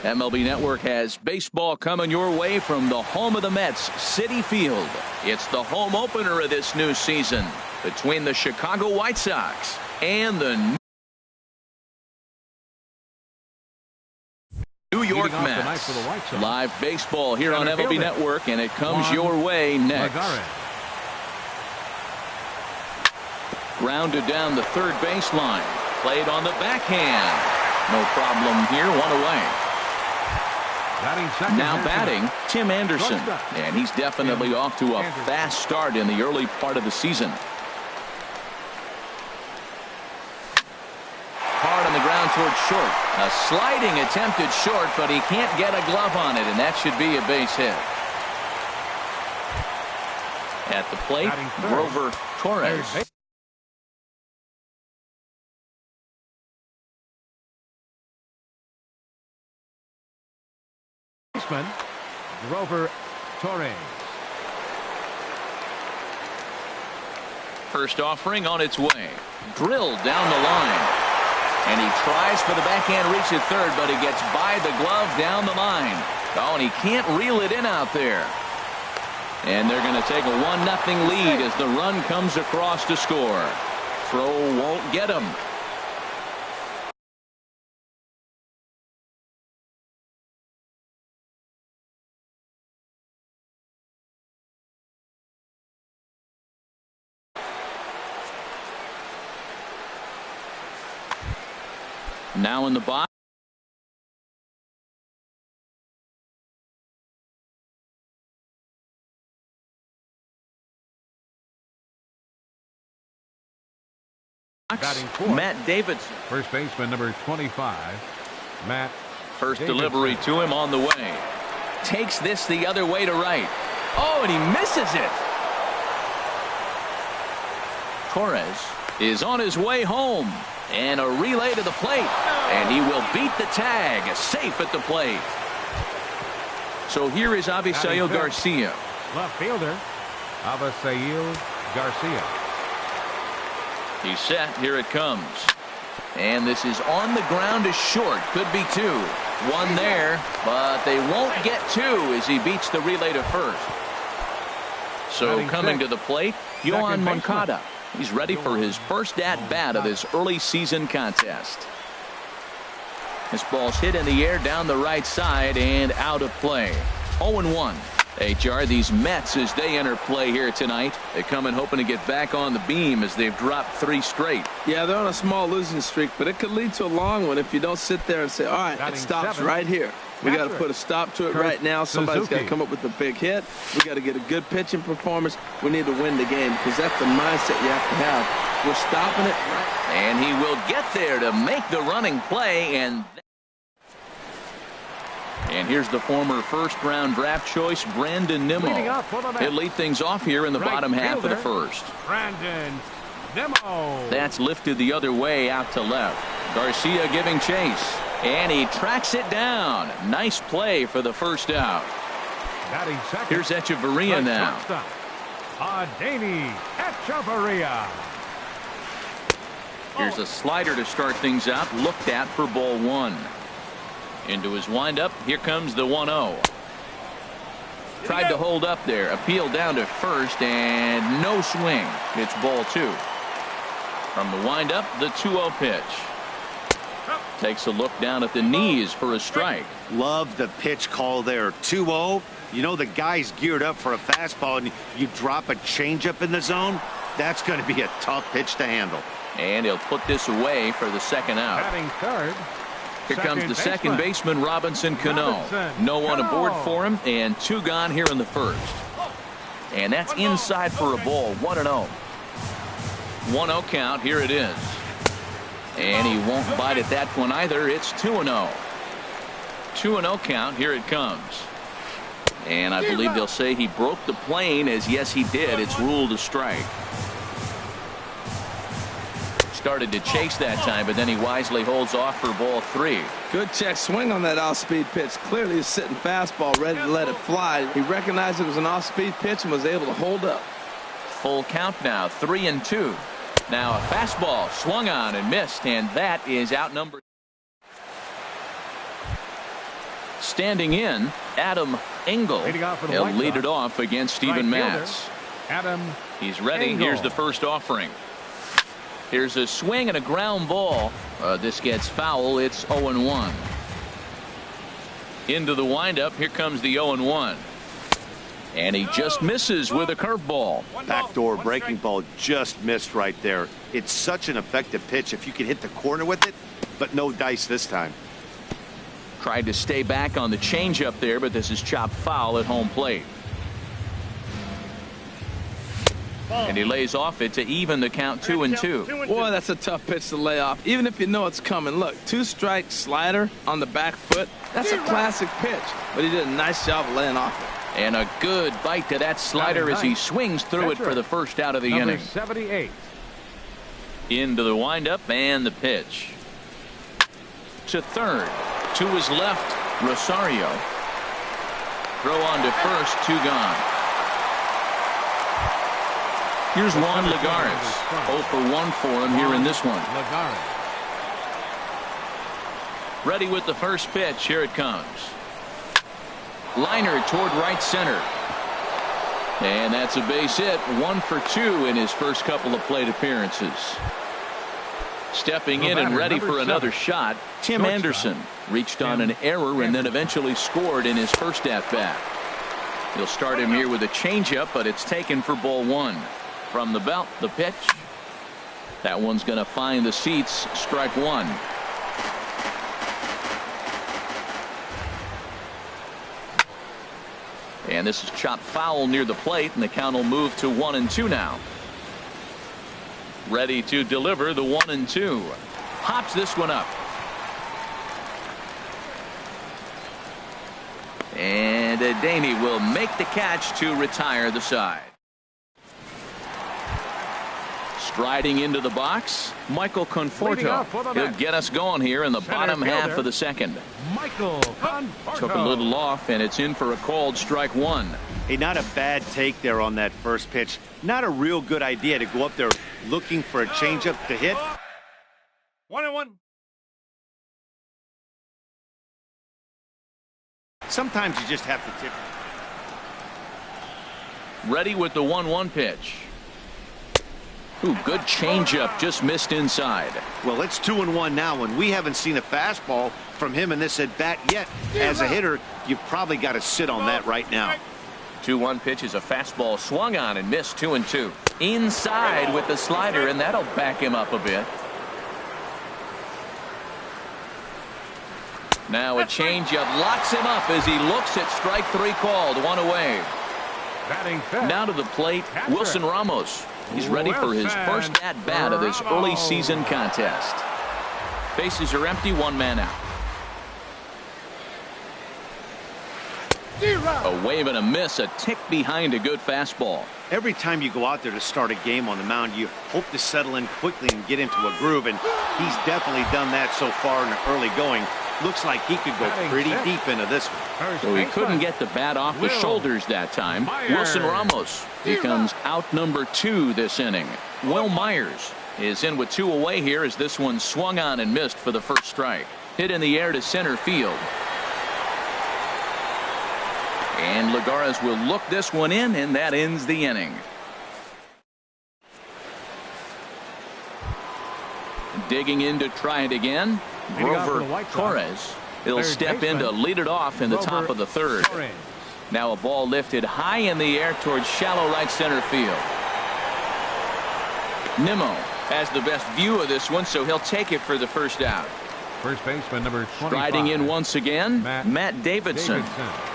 MLB Network has baseball coming your way from the home of the Mets, Citi Field. It's the home opener of this new season between the Chicago White Sox and the New York Mets. Live baseball here on MLB Network, and it comes your way next. Grounded down the third baseline. Played on the backhand. No problem here, one away. Now batting, Tim Anderson, and he's definitely off to a fast start in the early part of the season. Hard on the ground towards short. A sliding attempt at short, but he can't get a glove on it, and that should be a base hit. At the plate, Grover Torres. Grover Torres. First offering on its way. Drilled down the line. And he tries for the backhand reach at third, but he gets by the glove down the line. Oh, and he can't reel it in out there. And they're going to take a 1-0 lead as the run comes across to score. Throw won't get him. Now in the box. Matt Davidson. First baseman number 25, Matt. First delivery to him on the way. Takes this the other way to right. Oh, and he misses it. Torres is on his way home. And a relay to the plate. And he will beat the tag. Safe at the plate. So here is Avisail Garcia. Left fielder, Avisail Garcia. He's set. Here it comes. And this is on the ground is short. Could be two. One there. But they won't get two as he beats the relay to first. So coming to the plate, Yohan Moncada. He's ready for his first at-bat of this early season contest. This ball's hit in the air down the right side and out of play. 0-1. HR, these Mets, as they enter play here tonight, they come in hoping to get back on the beam as they've dropped 3 straight. Yeah, they're on a small losing streak, but it could lead to a long one if you don't sit there and say, all right, it stops right here. We got to put a stop to it right now. Somebody's got to come up with a big hit. We got to get a good pitching performance. We need to win the game because that's the mindset you have to have. We're stopping it. And he will get there to make the running play. And here's the former first-round draft choice, Brandon Nimmo. He'll lead things off here in the bottom half of the first. Brandon Nimmo. That's lifted the other way out to left. Garcia giving chase. And he tracks it down. Nice play for the first out. Here's Echeverria now. Adeiny Echeverria. Here's a slider to start things out. Looked at for ball 1. Into his windup. Here comes the 1-0. Tried to hold up there. Appeal down to first and no swing. It's ball 2. From the windup, the 2-0 pitch. Takes a look down at the knees for a strike. Love the pitch call there. 2-0. You know the guy's geared up for a fastball and you drop a changeup in the zone. That's going to be a tough pitch to handle. And he'll put this away for the second out. Batting third. Here comes the second baseman, Robinson Cano. No one aboard for him, and 2 gone here in the first. And that's inside for a ball. 1-0. 1-0 count. Here it is. And he won't bite at that one either. It's 2-0. 2-0 count. Here it comes. And I believe they'll say he broke the plane, as yes he did. It's ruled a strike. Started to chase that time, but then he wisely holds off for ball 3. Good check swing on that off-speed pitch. Clearly he's sitting fastball ready to let it fly. He recognized it was an off-speed pitch and was able to hold up. Full count now, 3-2. Now a fastball swung on and missed, and that is out number. Standing in, Adam Engel. He'll lead it off against Steven Matz. Adam. He's ready. Engel. Here's the first offering. Here's a swing and a ground ball. This gets foul. It's 0-1. Into the windup. Here comes the 0-1. And he just misses with a curveball. Backdoor breaking ball just missed right there. It's such an effective pitch if you can hit the corner with it, but no dice this time. Tried to stay back on the changeup there, but this is chopped foul at home plate. And he lays off it to even the count 2-2. Boy, that's a tough pitch to lay off, even if you know it's coming. Look, 2-strike slider on the back foot. That's a classic pitch, but he did a nice job of laying off it. And a good bite to that slider as he swings through it for the first out of the inning. 78. Into the windup and the pitch. To third. To his left, Rosario. Throw on to first, 2 gone. Here's Juan Lagares. 0 for 1 for him here in this one. Ready with the first pitch. Here it comes. Liner toward right center. And that's a base hit. 1 for 2 in his first couple of plate appearances. Stepping in and ready for another shot, Tim Anderson reached on an error and then eventually scored in his first at-bat. He'll start him here with a changeup, but it's taken for ball 1. From the belt, the pitch. That one's going to find the seats. Strike 1. And this is chopped foul near the plate, and the count will move to 1-2 now. Ready to deliver the 1-2. Hops this one up. And Daney will make the catch to retire the side. Striding into the box, Michael Conforto. He'll get us going here in the bottom half of the second. Michael Conforto. Took a little off, and it's in for a called strike 1. Hey, not a bad take there on that first pitch. Not a real good idea to go up there looking for a changeup to hit. 1-1. Sometimes you just have to tip. Ready with the 1-1 pitch. Ooh, good changeup, just missed inside. Well, it's 2-1 now, and we haven't seen a fastball from him in this at bat yet. As a hitter, you've probably got to sit on that right now. 2-1 pitch is a fastball swung on and missed. 2-2. Inside with the slider, and that'll back him up a bit. Now a changeup locks him up as he looks at strike 3 called. 1 away. Now to the plate, Wilson Ramos. He's ready for his first at-bat of this early season contest. Bases are empty, 1 man out. A wave and a miss, a tick behind a good fastball. Every time you go out there to start a game on the mound, you hope to settle in quickly and get into a groove, and he's definitely done that so far in the early going. Looks like he could go pretty deep into this one. So he couldn't get the bat off the shoulders that time. Wilson Ramos becomes out number 2 this inning. Will Myers is in with 2 away here as this one swung on and missed for the first strike. Hit in the air to center field. And Lagares will look this one in, and that ends the inning. Digging in to try it again. Grover Torres. He'll step in to lead it off in the top of the third. Now a ball lifted high in the air towards shallow right center field. Nimmo has the best view of this one, so he'll take it for the first out. First baseman number 25. Striding in once again, Matt Davidson.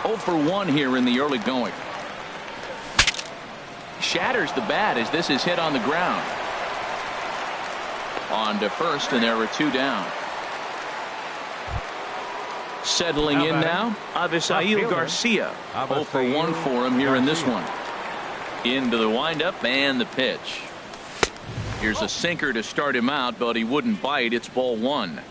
0 for 1 here in the early going. Shatters the bat as this is hit on the ground. On to first, and there were 2 down. Settling in now, Avisail Garcia. 0 for 1 for him here in this one. Into the windup and the pitch. Here's a sinker to start him out, but he wouldn't bite. It's ball 1.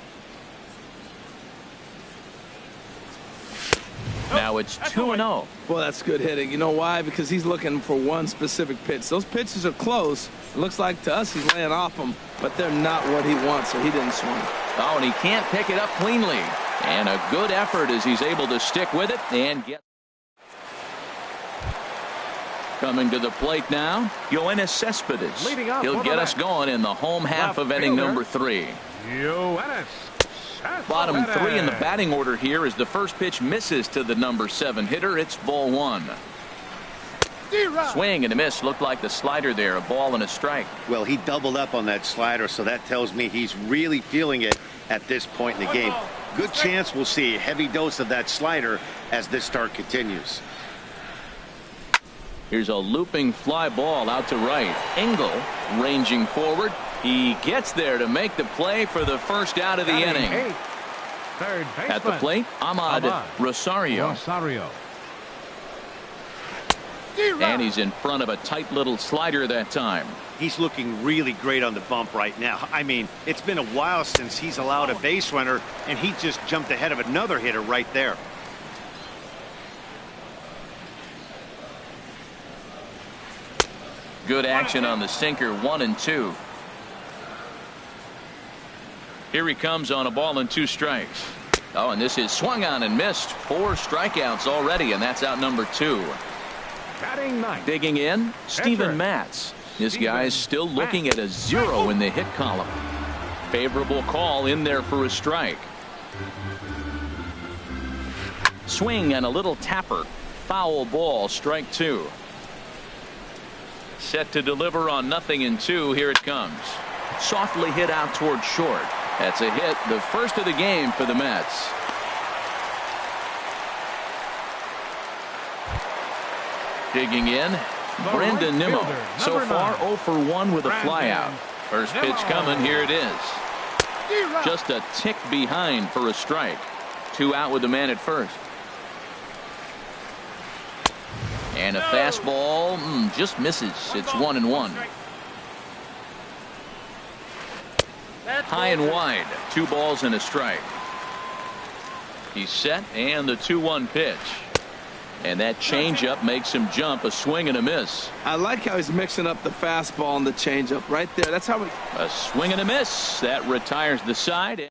Now it's 2-0. Well, that's good hitting. You know why? Because he's looking for one specific pitch. Those pitches are close. It looks like to us he's laying off them, but they're not what he wants, so he didn't swing. Oh, and he can't pick it up cleanly. And a good effort as he's able to stick with it and get. Coming to the plate now, Yoenis Cespedes. He'll get us going in the home half of inning number 3. Bottom 3 in the batting order here as the first pitch misses to the number 7 hitter. It's ball 1. Swing and a miss. Looked like the slider there. A ball and a strike. Well, he doubled up on that slider, so that tells me he's really feeling it at this point in the game. Good chance we'll see a heavy dose of that slider as this start continues. Here's a looping fly ball out to right. Engel ranging forward. He gets there to make the play for the first out of the inning. At the plate, Ahmad Rosario. And he's in front of a tight little slider that time. He's looking really great on the bump right now. I mean, it's been a while since he's allowed a base runner, and he just jumped ahead of another hitter right there. Good action on the sinker. 1 and 2. Here he comes on a ball and 2 strikes. Oh, and this is swung on and missed. 4 strikeouts already, and that's out number 2. Digging in, Steven Matz. This guy's still looking at a 0 in the hit column. Favorable call in there for a strike. Swing and a little tapper. Foul ball, strike 2. Set to deliver on 0-2. Here it comes. Softly hit out toward short. That's a hit, the first of the game for the Mets. Digging in, Brendan Nimmo. So far 0 for 1 with a flyout. First pitch coming. Here it is. Just a tick behind for a strike. 2 out with the man at first. And a fastball just misses. It's 1-1. High and wide. 2 balls and a strike. He's set, and the 2-1 pitch. And that changeup makes him jump. A swing and a miss. I like how he's mixing up the fastball and the changeup right there. That's how we. A swing and a miss. That retires the side.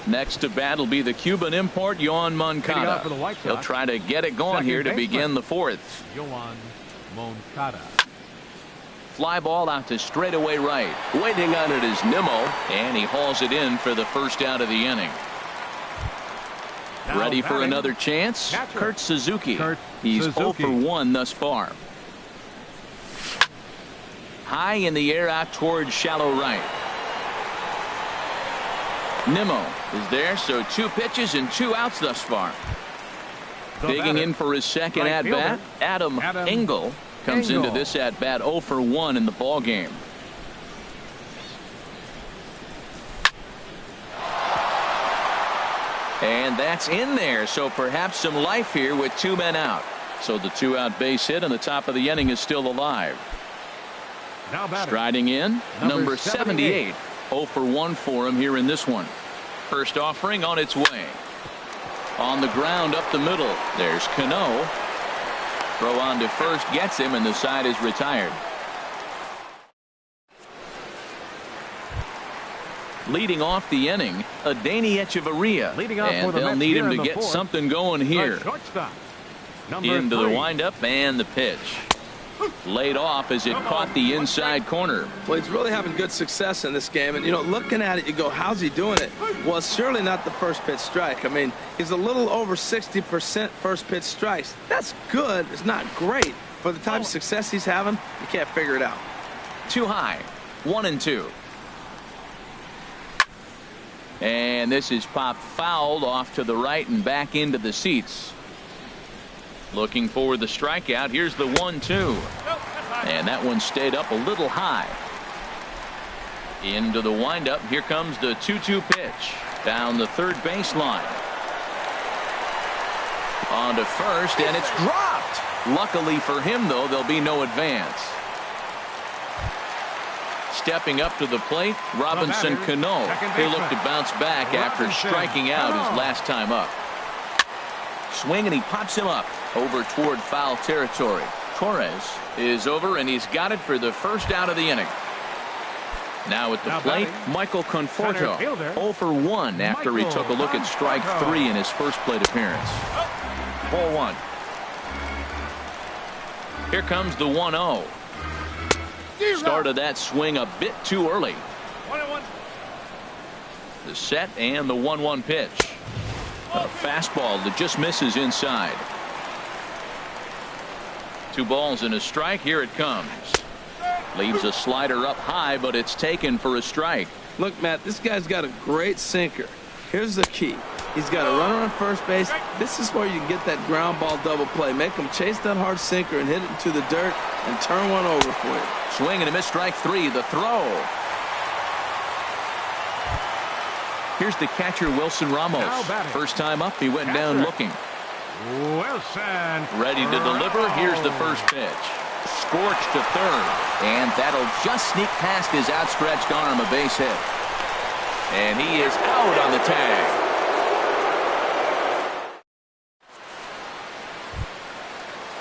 Next to bat will be the Cuban import, Yoan Moncada. He'll try to get it going here to begin the 4th. Yoan Moncada. Fly ball out to straightaway right. Waiting on it is Nimmo, and he hauls it in for the first out of the inning. Ready for another chance? Kurt Suzuki. He's 0 for 1 thus far. High in the air out towards shallow right. Nimmo is there, so 2 pitches and 2 outs thus far. Digging in for his second at-bat, Adam Engel comes into this at-bat 0 for 1 in the ball game. And that's in there, so perhaps some life here with 2 men out. So the 2-out base hit on the top of the inning is still alive. Striding in, number 78. 0 for 1 for him here in this one. First offering on its way. On the ground up the middle. There's Cano. Throw on to first gets him, and the side is retired. Leading off the inning, Adeiny Echeverria. And they'll need him to get something going here. Into the windup and the pitch. Laid off as it caught the inside corner. Well, he's really having good success in this game. And, you know, looking at it, you go, how's he doing it? Well, it's surely not the first pitch strike. I mean, he's a little over 60% first pitch strikes. That's good. It's not great. For the type of success he's having, you can't figure it out. Too high. 1-2. And this is popped fouled off to the right and back into the seats. Looking for the strikeout. Here's the 1-2. And that one stayed up a little high. Into the windup. Here comes the 2-2 pitch. Down the third baseline. On to first, and it's dropped. Luckily for him, though, there'll be no advance. Stepping up to the plate, Robinson Cano. He'll look to bounce back after striking out his last time up. Swing, and he pops him up over toward foul territory. Torres is over, and he's got it for the first out of the inning. Now at the plate, Michael Conforto, 0 for 1 after he took a look at strike 3 in his first plate appearance. Ball 1. Here comes the 1-0. Started that swing a bit too early. The set and the 1-1 pitch. A fastball that just misses inside. 2 balls and a strike. Here it comes. Leaves a slider up high, but it's taken for a strike. Look, Matt, this guy's got a great sinker. Here's the key. He's got a runner on first base. This is where you can get that ground ball double play. Make him chase that hard sinker and hit it into the dirt and turn one over for you. Swing and a miss, strike 3. The throw. Here's the catcher, Wilson Ramos. First time up, he went down looking. Wilson. Ready to deliver. Here's the first pitch. Scorched to third. And that'll just sneak past his outstretched arm, a base hit. And he is out on the tag.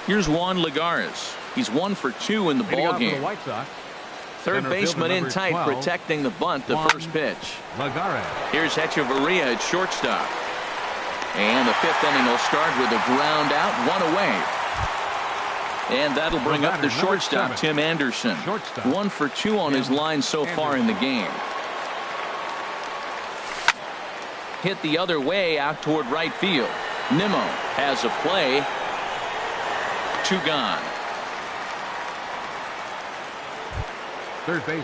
Here's Juan Lagares. He's 1 for 2 in the ball game. Third baseman in tight, protecting the bunt, the first pitch. Here's Hechavarria at shortstop. And the 5th inning will start with a ground out, 1 away. And that'll bring up the shortstop, Tim Anderson. 1 for 2 on his line so far in the game. Hit the other way out toward right field. Nimmo has a play. 2 gone.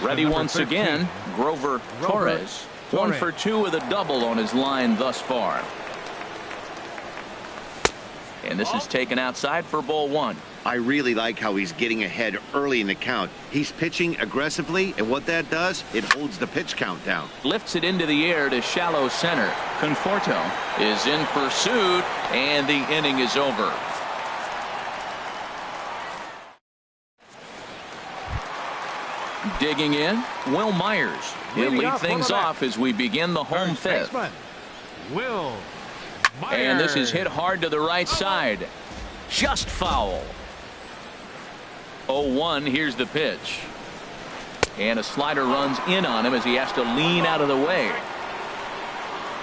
Ready once again, Grover Torres. 1 for 2 with a double on his line thus far. And this is taken outside for ball 1. I really like how he's getting ahead early in the count. He's pitching aggressively, and what that does, it holds the pitch count down. Lifts it into the air to shallow center. Conforto is in pursuit, and the inning is over. Digging in, Will Myers. He'll lead things off as we begin the home 5th. Will Myers. And this is hit hard to the right side. Just foul. 0-1. Here's the pitch. And a slider runs in on him as he has to lean out of the way.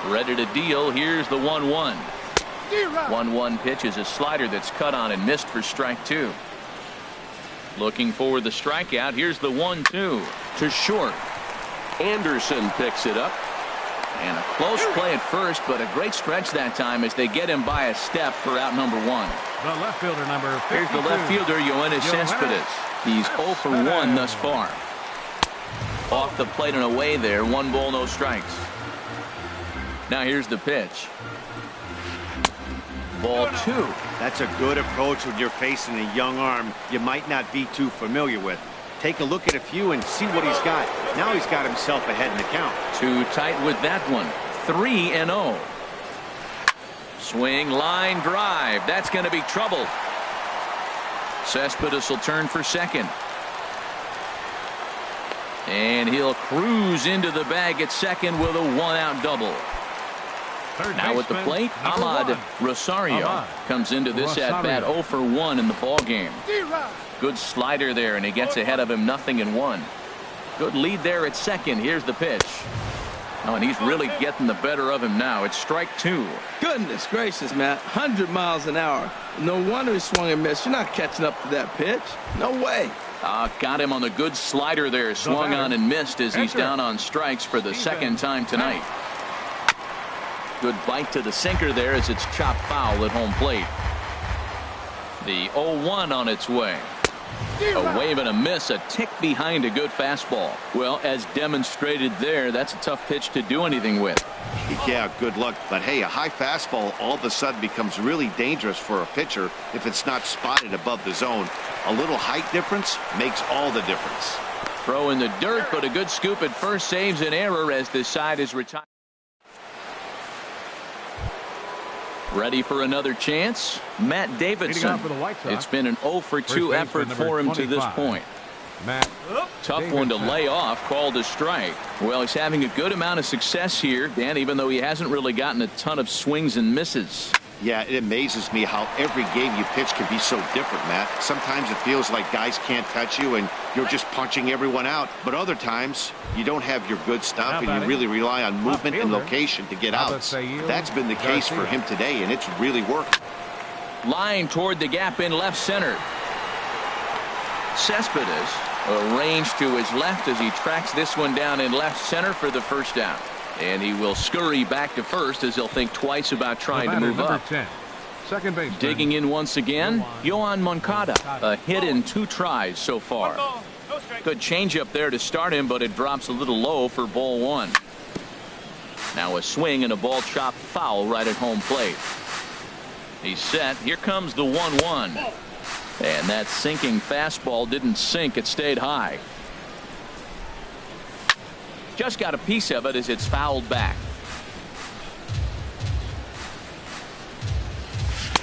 Ready to deal. Here's the 1-1. 1-1 pitch is a slider that's cut on and missed for strike 2. Looking for the strikeout. Here's the 1-2 to short. Anderson picks it up. And a close play at first, but a great stretch that time as they get him by a step for out number 1. The left fielder, number 52. Here's the left fielder, Yoenis Cespedes. He's 0 for 1 thus far. Off the plate and away there. 1 ball, no strikes. Now here's the pitch. Ball 2. That's a good approach when you're facing a young arm you might not be too familiar with. Take a look at a few and see what he's got. Now he's got himself ahead in the count. Too tight with that one. 3-0. Swing, line drive. That's going to be trouble. Cespedes will turn for second. And he'll cruise into the bag at second with a 1-out double. Now at the plate, Ahmad Rosario comes into this at-bat 0 for 1 in the ball game. Good slider there, and he gets ahead of him, 0-1. Good lead there at second. Here's the pitch. Oh, and he's really getting the better of him now. It's strike 2. Goodness gracious, Matt. 100 miles an hour. No wonder he swung and missed. You're not catching up to that pitch. No way. Got him on the good slider there. Swung on and missed as he's down on strikes for the second time tonight. Good bite to the sinker there as it's chopped foul at home plate. The 0-1 on its way. A wave and a miss, a tick behind a good fastball. Well, as demonstrated there, that's a tough pitch to do anything with. Yeah, good luck. But hey, a high fastball all of a sudden becomes really dangerous for a pitcher if it's not spotted above the zone. A little height difference makes all the difference. Throw in the dirt, but a good scoop at first saves an error as the side is retired. Ready for another chance? Matt Davidson. It's been an 0 for 2 effort for him to this point. Tough one to lay off, called a strike. Well, he's having a good amount of success here, Dan, even though he hasn't really gotten a ton of swings and misses. Yeah, it amazes me how every game you pitch can be so different, Matt. Sometimes it feels like guys can't touch you and you're just punching everyone out. But other times, you don't have your good stuff and you really rely on movement and location to get outs. That's been the case for him today, and it's really worked. Line toward the gap in left center. Cespedes arranged to his left as he tracks this one down in left center for the first down. And he will scurry back to first as he'll think twice about trying to move up. 10, second baseman. Digging in once again, Yohan Moncada. A hit in 2 tries so far. Good changeup there to start him, but it drops a little low for ball 1. Now a swing and a ball chopped foul right at home plate. He's set. Here comes the 1-1. And that sinking fastball didn't sink. It stayed high. Just got a piece of it as it's fouled back.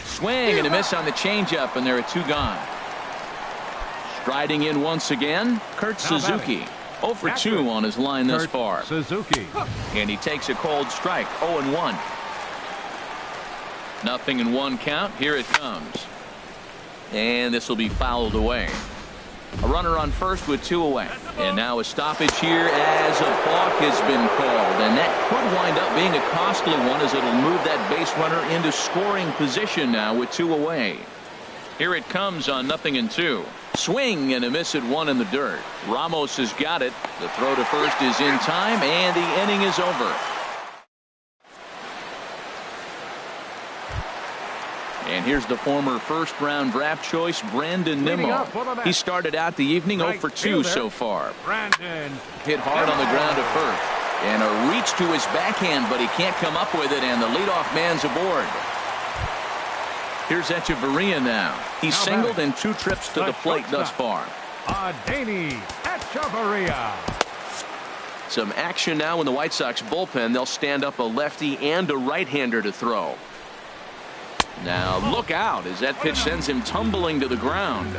Swing and a miss on the changeup, and there are 2 gone. Striding in once again, Kurt Suzuki. 0 for 2 on his line thus far. Suzuki. And he takes a cold strike. 0-1. 0-1 count. Here it comes. And this will be fouled away. A runner on first with 2 away. And now a stoppage here as a balk has been called. And that could wind up being a costly one as it'll move that base runner into scoring position now with 2 away. Here it comes on 0-2. Swing and a miss at 1 in the dirt. Ramos has got it. The throw to first is in time, and the inning is over. And here's the former first-round draft choice, Brandon Nimmo. He started out the evening 0 for 2 so far. Hit hard on the ground to first. And a reach to his backhand, but he can't come up with it, and the leadoff man's aboard. Here's Echeverria now. He's singled in 2 trips to the plate thus far. Adeiny Echeverria. Some action now in the White Sox bullpen. They'll stand up a lefty and a right-hander to throw. Now look out as that pitch sends him tumbling to the ground.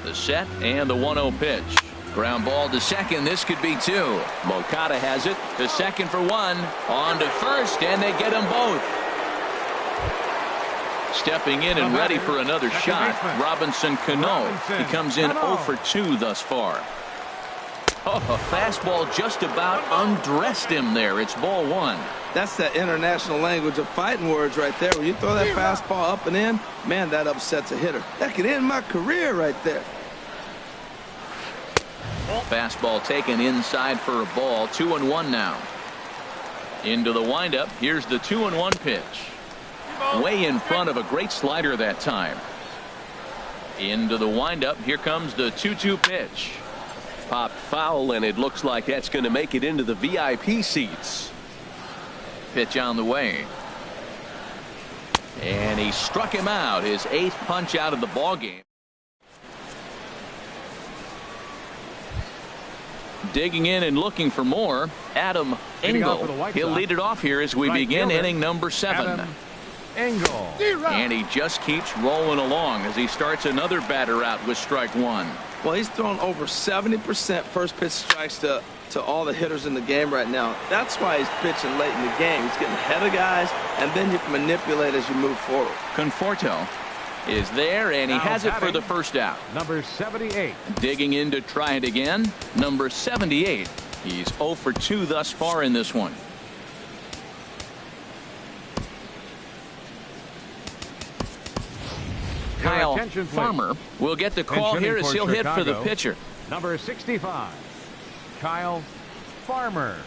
The set and the 1-0 pitch. Ground ball to second. This could be 2. Moncada has it to second for 1. On to first, and they get them both. Stepping in and ready for another shot, Robinson Cano. He comes in 0 for 2 thus far. Oh, a fastball just about undressed him there. It's ball 1. That's that international language of fighting words right there. When you throw that fastball up and in, man, that upsets a hitter. That could end my career right there. Fastball taken inside for a ball. 2-1 now. Into the windup. Here's the 2-1 pitch. Way in front of a great slider that time. Into the windup. Here comes the 2-2 pitch. Popped foul, and it looks like that's going to make it into the VIP seats. Pitch on the way. And he struck him out. His 8th punch out of the ball game. Digging in and looking for more, Adam Engel. He'll lead it off here as we begin inning number 7. Engel. And he just keeps rolling along as he starts another batter out with strike 1. Well, he's thrown over 70% first pitch strikes to all the hitters in the game right now. That's why he's pitching late in the game. He's getting ahead of guys, and then you can manipulate as you move forward. Conforto is there, and he has it for the first out. Number 78. Digging in to try it again. Number 78. He's 0 for 2 thus far in this one. Kyle Farmer will get the call here as he'll hit for the pitcher. Number 65. Kyle Farmer.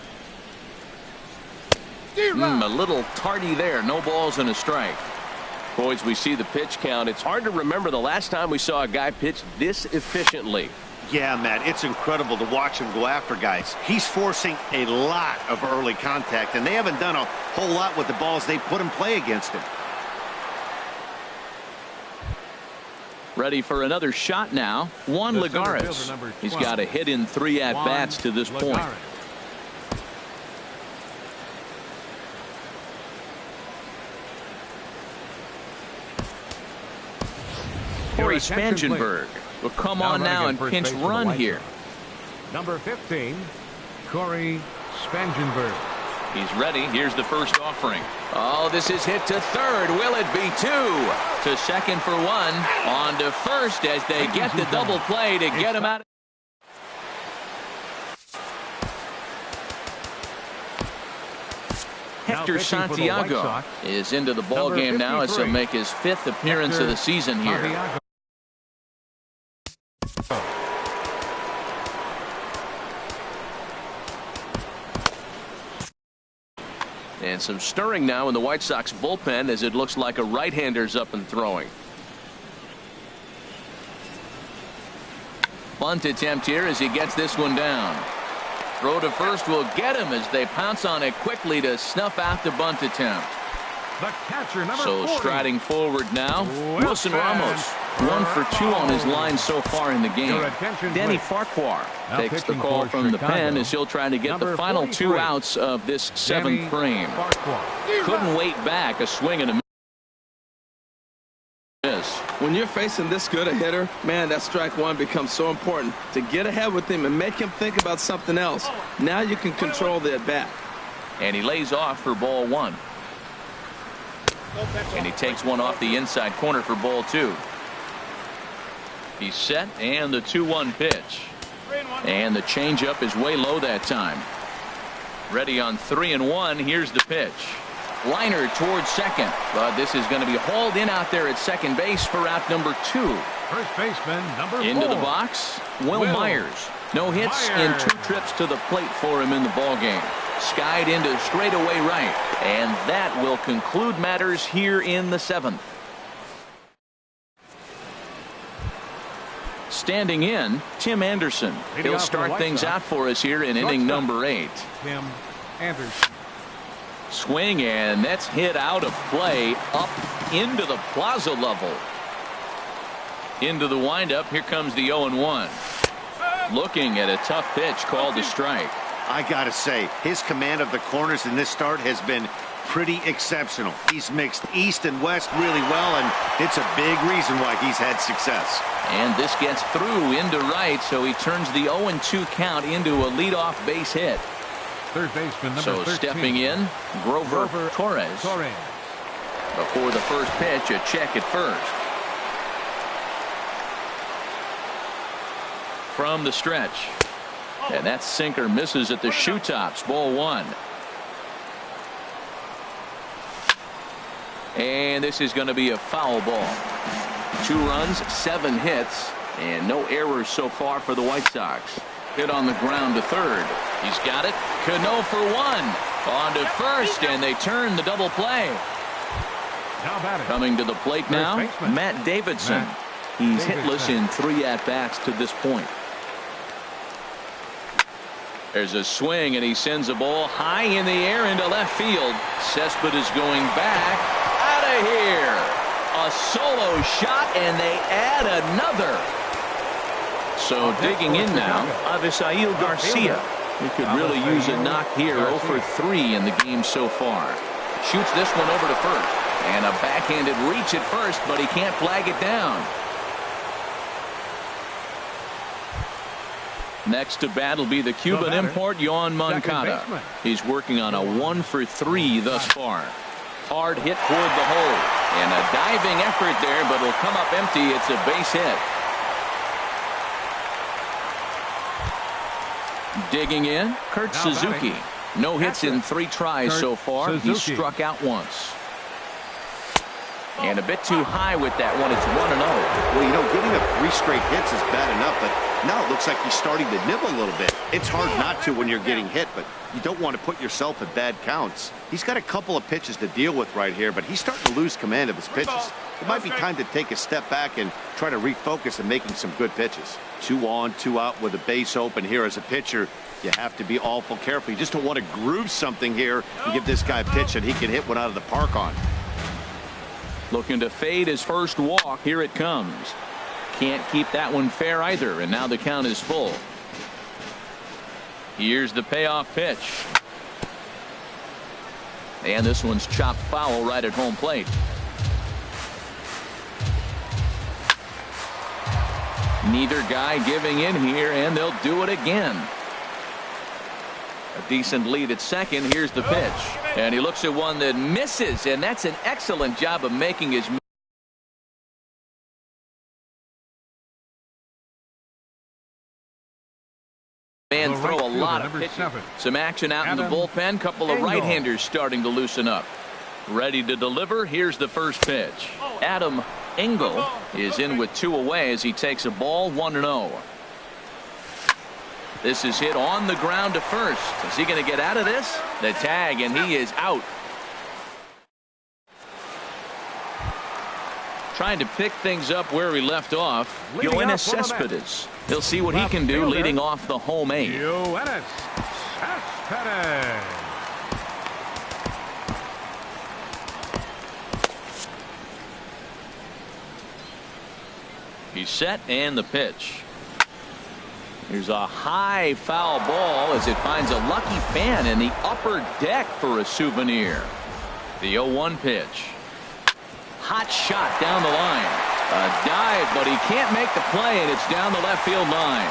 A little tardy there. No balls and a strike. Boys, we see the pitch count. It's hard to remember the last time we saw a guy pitch this efficiently. Yeah, Matt, it's incredible to watch him go after guys. He's forcing a lot of early contact, and they haven't done a whole lot with the balls they put in play against him. Ready for another shot now. Juan Lagares. He's got a hit in 3 at-bats to this point. Corey Spangenberg will come on now and pinch run here. Number 15, Corey Spangenberg. He's ready. Here's the first offering. Oh, this is hit to third. Will it be two? To second for one. On to first as they get the double play to get him out. Hector Santiago is into the ball game now as he'll make his 5th appearance of the season here. And some stirring now in the White Sox bullpen as it looks like a right-hander's up and throwing. Bunt attempt here as he gets this one down. Throw to first will get him as they pounce on it quickly to snuff out the bunt attempt. The catcher, number so 40. Striding forward now, Wilson Ramos. 1 for 2 on his line so far in the game. Danny Farquhar takes the call from the pen as he'll try to get the final 2 outs of this 7th frame. Couldn't wait back. A swing and a miss. When you're facing this good a hitter, man, that strike one becomes so important to get ahead with him and make him think about something else. Now you can control the at bat. And he lays off for ball 1. And he takes one off the inside corner for ball 2. He's set and the 2-1 pitch. And the changeup is way low that time. Ready on 3-1. Here's the pitch. Liner towards second, but this is going to be hauled in out there at second base for out number 2. First baseman number 4. Into the box, Will Myers. No hits in 2 trips to the plate for him in the ball game. Skied into straightaway right, and that will conclude matters here in the 7th. Standing in, Tim Anderson. He'll start things out for us here in inning number 8. Tim Anderson. Swing, and that's hit out of play up into the plaza level. Into the windup. Here comes the 0-1. Looking at a tough pitch called a strike. I gotta say, his command of the corners in this start has been pretty exceptional. He's mixed east and west really well, and it's a big reason why he's had success. And this gets through into right, so he turns the 0-2 count into a leadoff base hit. Third baseman number so 13. Stepping in, Grover Torres. Before the first pitch, a check at first. From the stretch. And that sinker misses at the shoe tops. Ball 1. And this is going to be a foul ball. 2 runs, 7 hits, and no errors so far for the White Sox. Hit on the ground to third. He's got it. Cano for 1. On to first, and they turn the double play. Coming to the plate now, Matt Davidson. He's hitless in 3 at-bats to this point. There's a swing, and he sends a ball high in the air into left field. Cespedes going back. Out of here. A solo shot, and they add another. So digging in now, Avisail Garcia. He could really use a knock here. 0 for 3 in the game so far. Shoots this one over to first. And a backhanded reach at first, but he can't flag it down. Next to bat will be the Cuban import, Yoan Moncada. He's working on a 1 for 3 thus far. Hard hit toward the hole. And a diving effort there, but it'll come up empty. It's a base hit. Digging in, Kurt Suzuki. No hits in 3 tries so far. He's struck out once. And a bit too high with that one. It's 1-0. Well, you know, getting up 3 straight hits is bad enough, but now it looks like he's starting to nibble a little bit. It's hard not to when you're getting hit, but you don't want to put yourself at bad counts. He's got a couple of pitches to deal with right here, but he's starting to lose command of his pitches. It might be time to take a step back and try to refocus on making some good pitches. 2 on, 2 out with a base open here as a pitcher. You have to be awful careful. You just don't want to groove something here and give this guy a pitch that he can hit one out of the park on. Looking to fade his first walk. Here it comes. Can't keep that one fair either, and now the count is full. Here's the payoff pitch. And this one's chopped foul right at home plate. Neither guy giving in here, and they'll do it again. A Decent lead at second. Here's the pitch. And he looks at one that misses, and that's an excellent job of making his man throw a lot of pitches. Some action out in the bullpen. Couple of right-handers starting to loosen up. Ready to deliver. Here's the first pitch. Adam Engel is in with 2 away as he takes a ball 1-0. This is hit on the ground to first. Is he going to get out of this? The tag, and he is out. Trying to pick things up where he left off. Yoenis Cespedes. He'll see what he can do leading off the home 8. Yoenis Cespedes. He's set, and the pitch. Here's a high foul ball as it finds a lucky fan in the upper deck for a souvenir. The 0-1 pitch. Hot shot down the line. A dive, but he can't make the play, and it's down the left field line.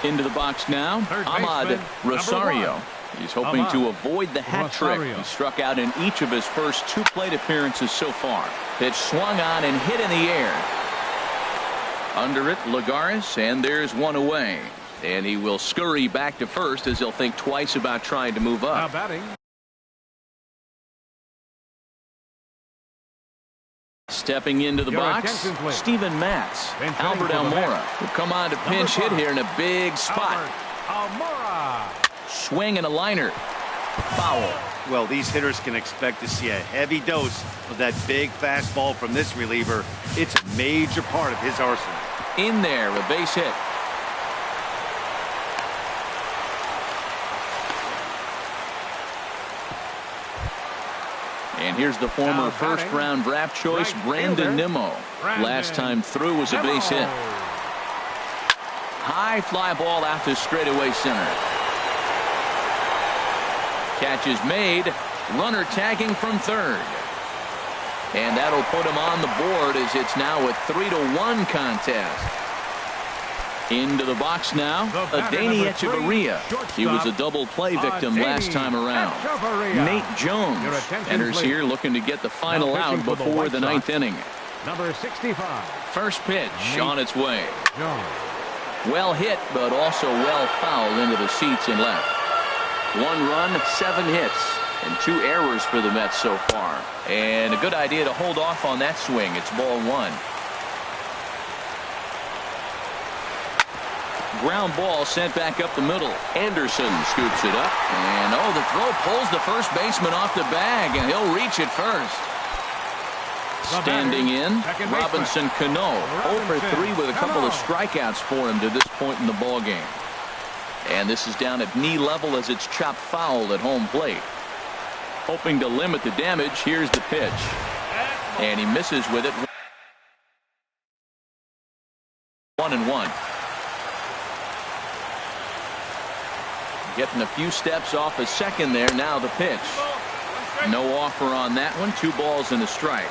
Into the box now, Ahmad Rosario. He's hoping to avoid the hat trick. He struck out in each of his first 2 plate appearances so far. Pitch swung on and hit in the air. Under it, Lagares, and there's 1 away. And he will scurry back to first as he'll think twice about trying to move up. Stepping into the box, Steven Matz. Albert Almora will come on to pinch hit here in a big spot. Swing and a liner. Foul. Well, these hitters can expect to see a heavy dose of that big fastball from this reliever. It's a major part of his arsenal. In there, a base hit. And here's the former first-round draft choice, Brandon Nimmo. Last time through was a base hit. High fly ball out to straightaway center. Catch is made. Runner tagging from third. And that'll put him on the board as it's now a 3-1 contest. Into the box now, Adeiny Echeverria. He was a double play victim last time around. Nate Jones enters here looking to get the final out before the 9th inning. Number 65. First pitch on its way. Well hit, but also well fouled into the seats and left. 1 run, 7 hits, and 2 errors for the Mets so far. And a good idea to hold off on that swing. It's ball 1. Ground ball sent back up the middle. Anderson scoops it up. And, the throw pulls the first baseman off the bag, and he'll reach it first. Standing in, Robinson Cano. 0 for 3 with a couple of strikeouts for him to this point in the ballgame. And this is down at knee level as it's chopped foul at home plate. Hoping to limit the damage, here's the pitch. And he misses with it. 1-1. Getting a few steps off a second there. Now the pitch. No offer on that one. 2 balls and a strike.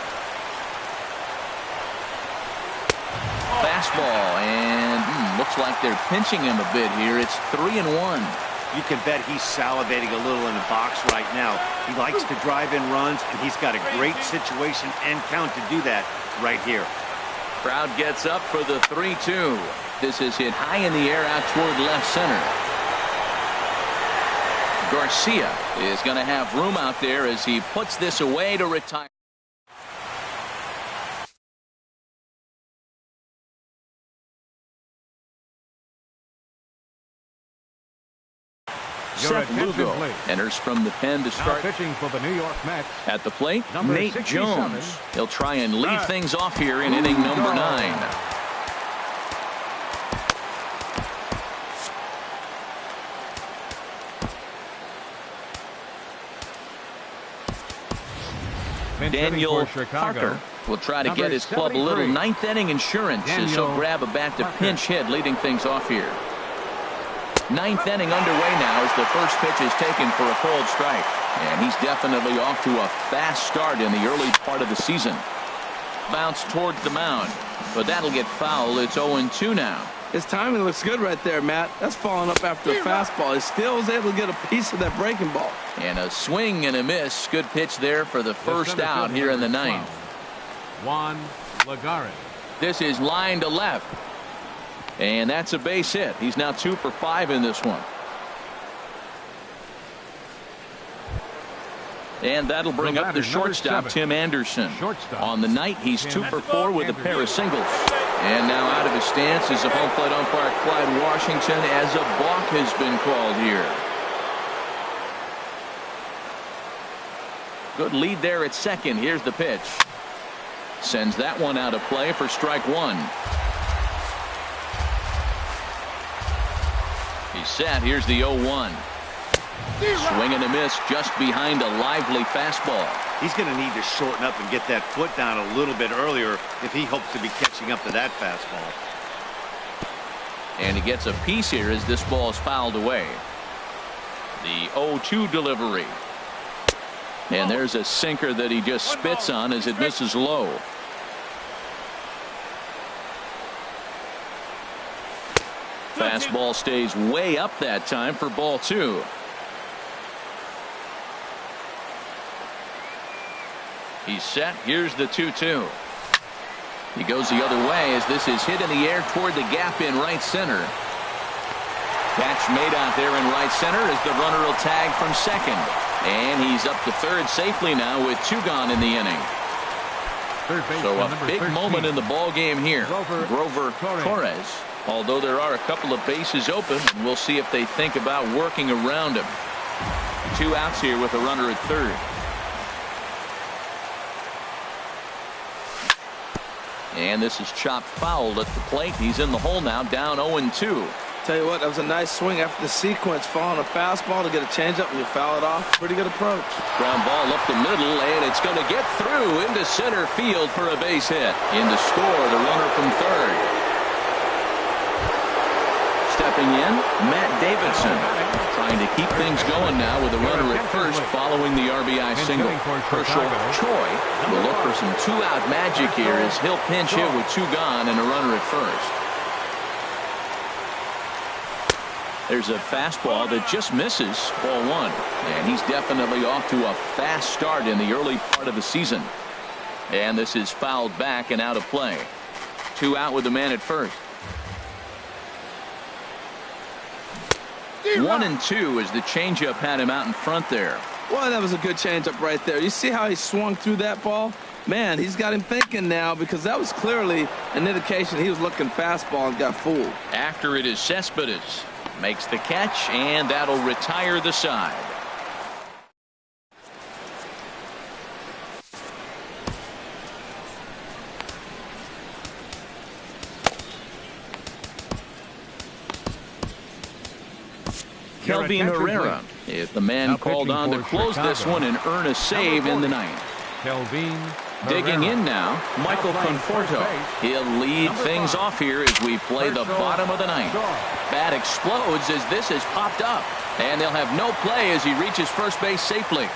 Fastball, and looks like they're pinching him a bit here. It's 3-1. You can bet he's salivating a little in the box right now. He likes to drive in runs, and he's got a great situation and count to do that right here. Crowd gets up for the 3-2. This is hit high in the air out toward left center. Garcia is going to have room out there as he puts this away to retire. Seth Lugo enters from the pen to start. Pitching for the New York Mets. At the plate, Nate 67. Jones. He'll try and lead things off here in inning number 9. Daniel Parker will try to get his club a little 9th inning insurance as he'll grab a bat to pinch hit, leading things off here. 9th inning underway now as the first pitch is taken for a cold strike. And he's definitely off to a fast start in the early part of the season. Bounce towards the mound, but that'll get foul. It's 0-2 now. His timing looks good right there, Matt. That's falling up after a fastball. He still was able to get a piece of that breaking ball. And a swing and a miss. Good pitch there for the first out here in the ninth. Juan Lagares. This is line to left. And that's a base hit. He's now 2 for 5 in this one. And that'll bring up the shortstop, Tim Anderson. On the night, he's 2 for 4 with a pair of singles. And now out of his stance is the home plate umpire, Clyde Washington, as a balk has been called here. Good lead there at second. Here's the pitch. Sends that one out of play for strike one. He's set. Here's the 0-1. Swing and a miss just behind a lively fastball. He's going to need to shorten up and get that foot down a little bit earlier if he hopes to be catching up to that fastball. And he gets a piece here as this ball is fouled away. The 0-2 delivery. And there's a sinker that he just spits on as it misses low. Fastball stays way up that time for ball 2. He's set. Here's the 2-2. He goes the other way as this is hit in the air toward the gap in right center. Catch made out there in right center as the runner will tag from second. And he's up to third safely now with 2 gone in the inning. So a big moment in the ball game here. Grover Torres. Although there are a couple of bases open, and we'll see if they think about working around him. 2 outs here with a runner at third. And this is chopped foul at the plate. He's in the hole now, down 0-2. Tell you what, that was a nice swing after the sequence. Following a fastball to get a changeup and you foul it off. Pretty good approach. Ground ball up the middle, and it's going to get through into center field for a base hit. In to score, the runner from third. Stepping in, Matt Davidson, trying to keep things going now with a runner at first following the RBI single. Herschel Choi will look for some 2-out magic here as he'll pinch hit with 2 gone and a runner at first. There's a fastball that just misses ball 1, and he's definitely off to a fast start in the early part of the season. And this is fouled back and out of play. 2 out with the man at first. 1-2 as the changeup had him out in front there. Well, that was a good changeup right there. You see how he swung through that ball? Man, he's got him thinking now because that was clearly an indication he was looking fastball and got fooled. After it is Cespedes. Makes the catch, and that'll retire the side. Kelvin Herrera, if the man called on to close this one and earn a save in the ninth. Kelvin Digging in now, Michael Conforto. He'll lead things off here as we play the bottom of the ninth. Bat explodes as this has popped up, and they'll have no play as he reaches first base safely.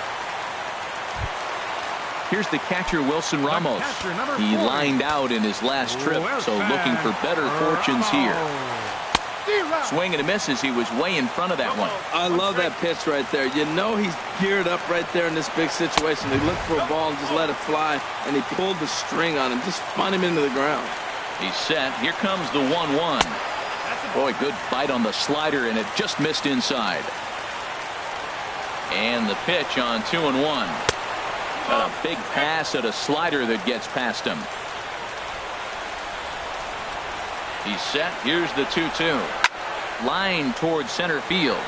Here's the catcher, Wilson Ramos. He lined out in his last trip, so looking for better fortunes here. Swing and a miss as he was way in front of that one. I love that pitch right there. You know he's geared up right there in this big situation. He looked for a ball and just let it fly, and he pulled the string on him, just spun him into the ground. He's set. Here comes the 1-1. Boy, good bite on the slider, and it just missed inside. And the pitch on 2-1. Got a big pass at a slider that gets past him. He's set. Here's the 2-2. Line towards center field.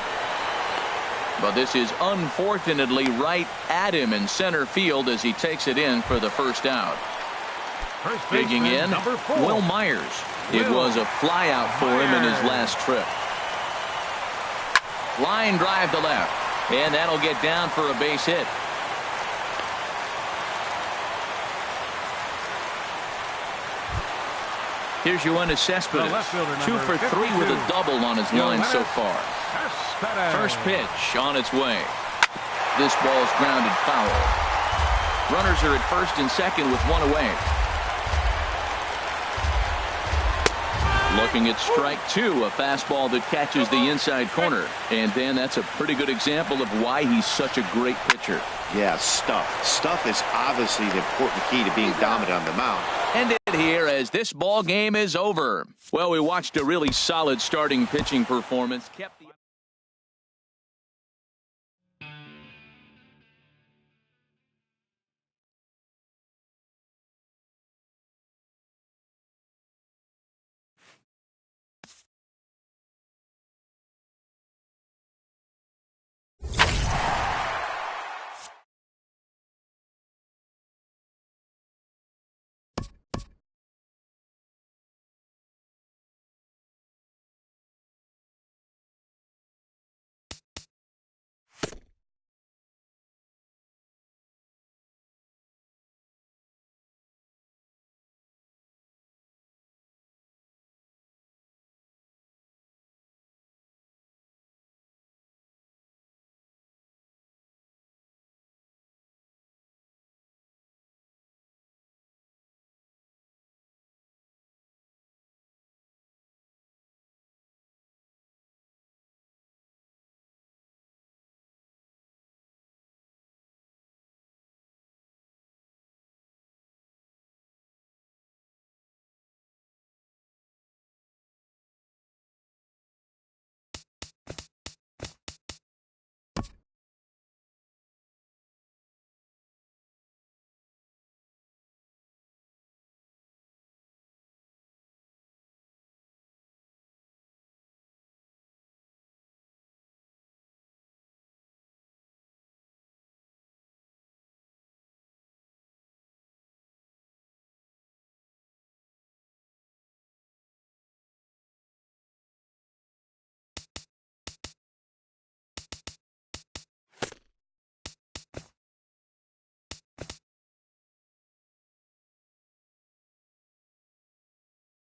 But this is unfortunately right at him in center field as he takes it in for the first out. Digging in, Will Myers. It was a fly out for him in his last trip. Line drive to left. And that'll get down for a base hit. Here's Yoenis Cespedes, 2 for 3 with a double on his line so far. First pitch on its way. This ball's grounded foul. Runners are at first and second with one away. Looking at strike two, a fastball that catches the inside corner. And Dan, that's a pretty good example of why he's such a great pitcher. Yeah, stuff. Stuff is obviously the important key to being dominant on the mound. End it here as this ball game is over. Well, we watched a really solid starting pitching performance. Kept the